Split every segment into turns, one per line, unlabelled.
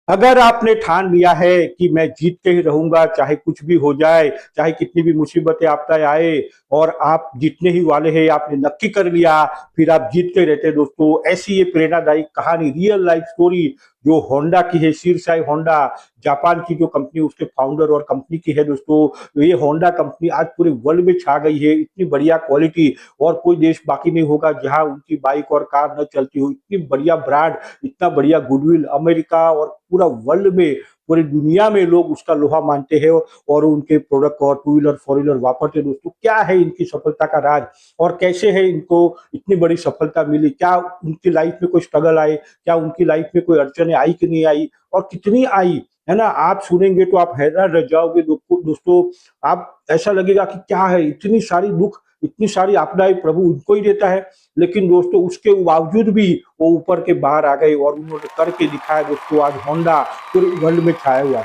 अगर आपने ठान लिया है कि मैं जीत के ही रहूंगा, चाहे कुछ भी हो जाए, चाहे कितनी भी मुसीबतें आपदा आए, और आप जीतने ही वाले हैं, आपने नक्की कर लिया, फिर आप जीत के रहते हैं दोस्तों। ऐसी ये प्रेरणादायी कहानी, रियल लाइफ स्टोरी जो होंडा की है, शिरसाई होंडा, जापान की जो कंपनी, उसके फाउंडर और कंपनी की है दोस्तों। ये होंडा कंपनी आज पूरे वर्ल्ड में छा गई है। इतनी बढ़िया क्वालिटी और कोई देश बाकी नहीं होगा जहां उनकी बाइक और कार न चलती हो। इतनी बढ़िया ब्रांड, इतना बढ़िया गुडविल, अमेरिका और पूरा वर्ल्ड में, पूरी दुनिया में लोग उसका लोहा मानते हैं और उनके प्रोडक्ट और टू व्हीलर फोर व्हीलर वापरते हैं दोस्तों। क्या है इनकी सफलता का राज, और कैसे है इनको इतनी बड़ी सफलता मिली? क्या उनकी लाइफ में कोई स्ट्रगल आए, क्या उनकी लाइफ में कोई अड़चने आई कि नहीं आई, और कितनी आई, है ना? आप सुनेंगे तो आप हैरान रह जाओगे दोस्तों। आप ऐसा लगेगा कि क्या है, इतनी सारी दुख, इतनी सारी आपदाएं प्रभु उनको ही देता है। लेकिन दोस्तों उसके बावजूद भी वो ऊपर के बाहर आ गए और उन्होंने करके दिखाया दोस्तों। आज होंडा पूरे वर्ल्ड में छाया हुआ है।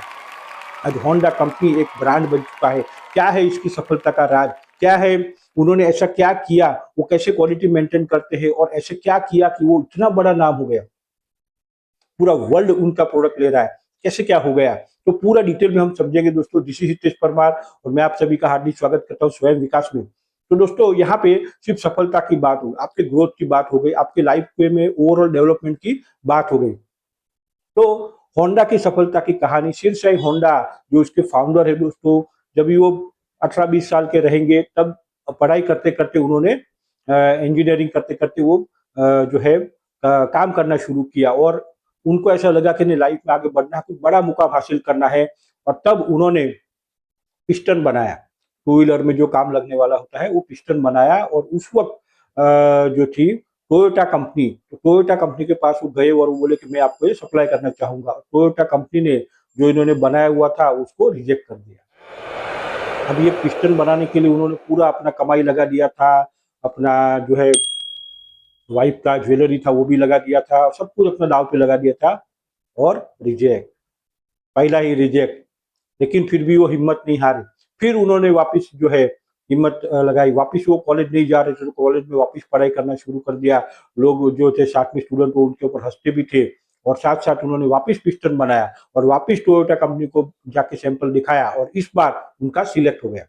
आज होंडा कंपनी एक ब्रांड बन चुका है। क्या है इसकी सफलता का राज, क्या है, उन्होंने ऐसा क्या किया, वो कैसे क्वालिटी मेंटेन करते हैं, और ऐसे क्या किया कि वो इतना बड़ा नाम हो गया, पूरा वर्ल्ड उनका प्रोडक्ट ले रहा है, कैसे क्या हो गया? तो पूरा डिटेल में हम समझेंगे दोस्तों। दिस इज हितेश परमार और मैं आप सभी का हार्दिक स्वागत करता हूँ स्वयं विकास में। तो दोस्तों यहाँ पे सिर्फ सफलता की बात हो, आपके ग्रोथ की बात हो गई, आपके लाइफ में ओवरऑल डेवलपमेंट की बात हो गई। तो होंडा की सफलता की कहानी, शिरसाई होंडा जो उसके फाउंडर है दोस्तों, जब भी वो 18-20 साल के रहेंगे तब पढ़ाई करते करते उन्होंने इंजीनियरिंग करते करते वो जो है काम करना शुरू किया, और उनको ऐसा लगा कि नहीं, लाइफ में आगे बढ़ना है, कुछ बड़ा मुकाम हासिल करना है। और तब उन्होंने पिस्टन बनाया, टू व्हीलर में जो काम लगने वाला होता है वो पिस्टन बनाया। और उस वक्त जो थी टोयोटा कंपनी, तो टोयोटा कंपनी के पास वो गए और वो बोले कि मैं आपको ये सप्लाई करना चाहूंगा। टोयोटा कंपनी ने जो इन्होंने बनाया हुआ था उसको रिजेक्ट कर दिया। अब ये पिस्टन बनाने के लिए उन्होंने पूरा अपना कमाई लगा दिया था, अपना जो है वाइफ का ज्वेलरी था वो भी लगा दिया था, सब कुछ अपना दाव पे लगा दिया था, और रिजेक्ट, पहला ही रिजेक्ट। लेकिन फिर भी वो हिम्मत नहीं हारे। फिर उन्होंने वापस जो है हिम्मत लगाई, वापस वो कॉलेज नहीं जा रहे थे तो कॉलेज में वापस पढ़ाई करना शुरू कर दिया। लोग जो थे साथ में स्टूडेंट वो उनके ऊपर हंसते भी थे, और साथ साथ उन्होंने वापस पिस्टन बनाया और वापस टोयोटा कंपनी को जाके सैंपल दिखाया, और इस बार उनका सिलेक्ट हो गया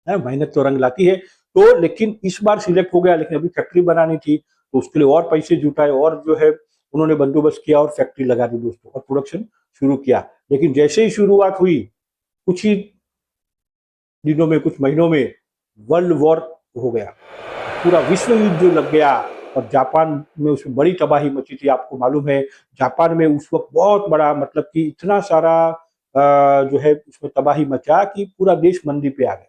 है। मेहनत तो रंग लाती है। तो लेकिन इस बार सिलेक्ट हो गया, लेकिन अभी फैक्ट्री बनानी थी, तो उसके लिए और पैसे जुटाए, और जो है उन्होंने बंदोबस्त किया और फैक्ट्री लगा दी दोस्तों, और प्रोडक्शन शुरू किया। लेकिन जैसे ही शुरुआत हुई, कुछ ही दिनों में, कुछ महीनों में वर्ल्ड वॉर हो गया, पूरा विश्व युद्ध जो लग गया, और जापान में उसमें बड़ी तबाही मची थी। आपको मालूम है जापान में उस वक्त बहुत बड़ा, मतलब कि इतना सारा जो है उसमें तबाही मचा कि पूरा देश मंदी पे आ गया।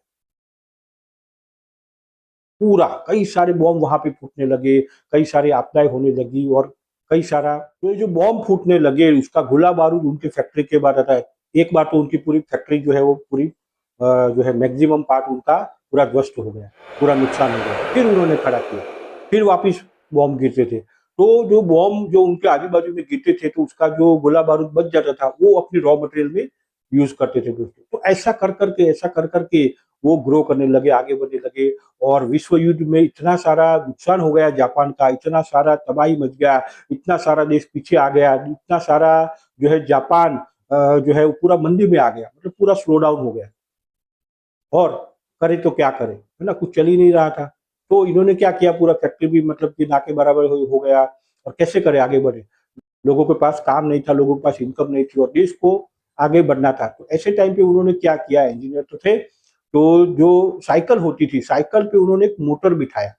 पूरा कई सारे बॉम्ब वहां पे फूटने लगे, कई सारी आपदाएं होने लगी, और कई सारा, तो ये जो बॉम्ब फूटने लगे उसका गोला बारूद उनकी फैक्ट्री के बाद आता है। एक बार तो उनकी पूरी फैक्ट्री जो है वो पूरी जो है मैक्सिमम पार्ट उनका पूरा ध्वस्त हो गया, पूरा नुकसान हो गया। फिर उन्होंने खड़ा किया, फिर वापिस बॉम्ब गिरते थे, तो जो बॉम्ब जो उनके आजू बाजू में गिरते थे तो उसका जो गोला बारूद बच जाता था वो अपनी रॉ मटेरियल में यूज करते थे दोस्तों। तो ऐसा कर करके वो ग्रो करने लगे, आगे बढ़ने लगे, और विश्व युद्ध में इतना सारा नुकसान हो गया जापान का, इतना सारा तबाही मच गया, इतना सारा देश पीछे आ गया, इतना सारा जो है जापान जो है वो पूरा मंदी में आ गया, मतलब पूरा स्लो डाउन हो गया। और करे तो क्या करे, है ना, कुछ चल ही नहीं रहा था। तो इन्होंने क्या किया, पूरा फैक्ट्री भी मतलब कि ना के बराबर हो गया, और कैसे करे, आगे बढ़े। लोगों के पास काम नहीं था, लोगों के पास इनकम नहीं थी, और देश को आगे बढ़ना था। तो ऐसे टाइम पे उन्होंने क्या किया, इंजीनियर तो थे, तो जो साइकिल होती थी, साइकिल पे उन्होंने एक मोटर बिठाया,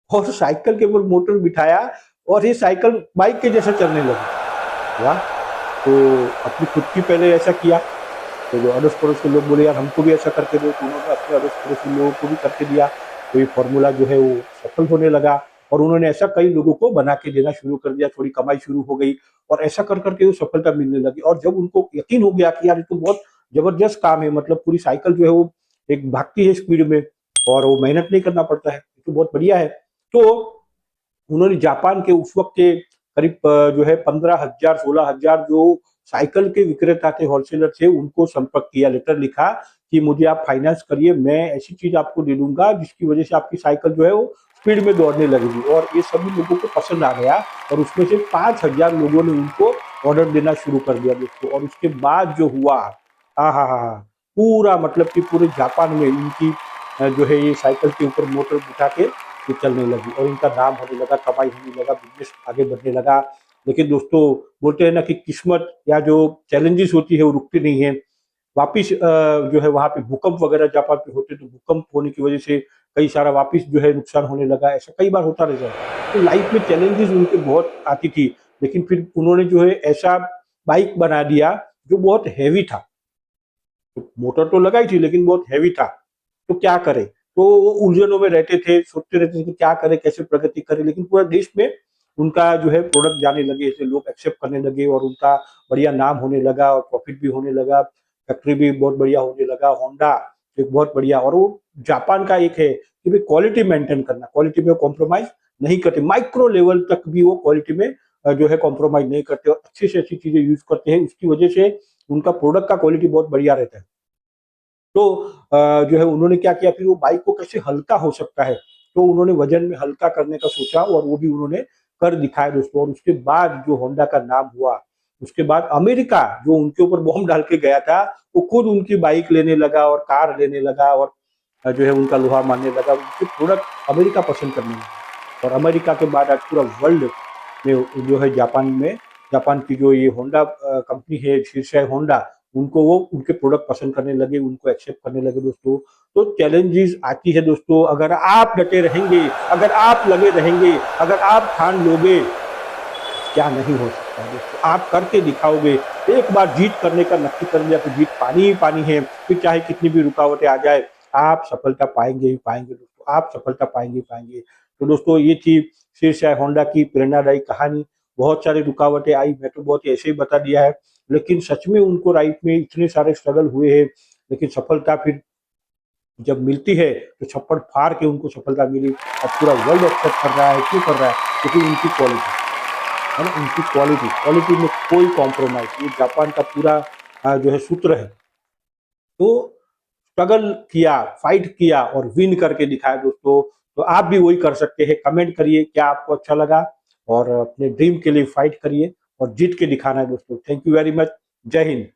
और साइकिल के ऊपर मोटर बिठाया, और ये साइकिल बाइक के जैसा चलने लगी। वाह! तो अपनी खुद की पहले ऐसा किया, तो जो अड़ोस पड़ोस के लोग बोले यार हमको भी ऐसा करके दो, तो उन्होंने अपने अड़ोस पड़ोस के लोगों को भी करके दिया। तो ये फॉर्मूला जो है वो सफल होने लगा, और उन्होंने ऐसा कई लोगों को बना के देना शुरू कर दिया, थोड़ी कमाई शुरू हो गई, और ऐसा कर करके वो सफलता मिलने लगी। और जब उनको यकीन हो गया कि यार ये तो बहुत जबरदस्त काम है, मतलब पूरी साइकिल जो है वो एक भागती है स्पीड में, और वो मेहनत नहीं करना पड़ता है, ये तो बहुत बढ़िया है। तो उन्होंने जापान के उस वक्त के करीब जो है 15,000 16,000 जो साइकिल के विक्रेता थे, होलसेलर थे, उनको संपर्क किया, लेटर लिखा कि मुझे आप फाइनेंस करिए, मैं ऐसी चीज आपको दे दूंगा जिसकी वजह से आपकी साइकिल जो है वो स्पीड में दौड़ने लगेगी। और ये सभी लोगों को पसंद आ गया, और उसमें से 5,000 लोगों ने उनको ऑर्डर देना शुरू कर दिया दोस्तों। और उसके बाद जो हुआ, हाँ हाँ हाँ हाँ, पूरा मतलब कि पूरे जापान में इनकी जो है ये साइकिल के ऊपर मोटर बिठा के ये चलने लगी और इनका नाम होने लगा, कमाई होने लगा, बिजनेस आगे बढ़ने लगा। लेकिन दोस्तों बोलते हैं ना कि किस्मत या जो चैलेंजेस होती है वो रुकती नहीं है। वापिस जो है वहाँ पे भूकंप वगैरह जापान पे होते, तो भूकंप होने की वजह से कई सारा वापिस जो है नुकसान होने लगा। ऐसा कई बार होता रहता है। तो लाइफ में चैलेंजेस उनके बहुत आती थी, लेकिन फिर उन्होंने जो है ऐसा बाइक बना दिया जो बहुत हैवी था। तो मोटर तो लगाई थी लेकिन बहुत हैवी था। तो क्या करे, तो वो उलझनों में रहते थे, सोचते रहते थे कि क्या करे, कैसे प्रगति करे। लेकिन पूरा देश में उनका जो है प्रोडक्ट जाने लगे, ऐसे लोग एक्सेप्ट करने लगे और उनका बढ़िया नाम होने लगा और प्रॉफिट भी होने लगा, फैक्ट्री भी बहुत बढ़िया होने लगा। होंडा एक बहुत बढ़िया, और वो जापान का एक है कि भाई क्वालिटी मेंटेन करना, क्वालिटी में कॉम्प्रोमाइज नहीं करते, माइक्रो लेवल तक भी वो क्वालिटी में जो है कॉम्प्रोमाइज नहीं करते और अच्छी से अच्छी चीजें यूज करते हैं। उसकी वजह से उनका प्रोडक्ट का क्वालिटी बहुत बढ़िया रहता है। तो जो है उन्होंने क्या किया, फिर वो बाइक को कैसे हल्का हो सकता है, तो उन्होंने वजन में हल्का करने का सोचा और वो भी उन्होंने कर दिखाया दोस्तों। और उसके बाद जो होंडा का नाम हुआ, उसके बाद अमेरिका जो उनके ऊपर बॉम्ब डाल के गया था, वो खुद उनकी बाइक लेने लगा और कार लेने लगा और जो है उनका लोहा मानने लगा, उनके प्रोडक्ट अमेरिका पसंद करने लगा। और अमेरिका के बाद आज पूरा वर्ल्ड में जो है जापान की जो ये होंडा कंपनी है, शीर्ष है होंडा, उनको वो उनके प्रोडक्ट पसंद करने लगे, उनको एक्सेप्ट करने लगे दोस्तों। तो चैलेंजेस आती है दोस्तों, अगर आप डटे रहेंगे, अगर आप लगे रहेंगे, अगर आप ठान लोगे, क्या नहीं हो सकता है दोस्तों, आप करके दिखाओगे। एक बार जीत करने का नक्की कर लिया तो जीत पानी ही पानी है, फिर चाहे कितनी भी रुकावटें आ जाए, आप सफलता पाएंगे ही पाएंगे दोस्तों, आप सफलता पाएंगे ही पाएंगे। तो दोस्तों ये थी शीर्ष होंडा की प्रेरणादायी कहानी। बहुत सारी रुकावटें आई, मैं तो बहुत ऐसे ही बता दिया है, लेकिन सच में उनको लाइफ में इतने सारे स्ट्रगल हुए हैं, लेकिन सफलता फिर जब मिलती है तो छप्पड़ फाड़ के उनको सफलता मिली। अब पूरा वर्ल्ड एक्सेप्ट कर रहा है, क्यों कर रहा है, क्योंकि उनकी क्वालिटी है ना, उनकी क्वालिटी, क्वालिटी में कोई कॉम्प्रोमाइज, ये जापान का पूरा जो है सूत्र है। तो स्ट्रगल किया, फाइट किया और विन करके दिखाया दोस्तों। तो आप भी वही कर सकते हैं। कमेंट करिए क्या आपको अच्छा लगा और अपने ड्रीम के लिए फाइट करिए और जीत के दिखाना है दोस्तों। Thank you very much. जय हिंद।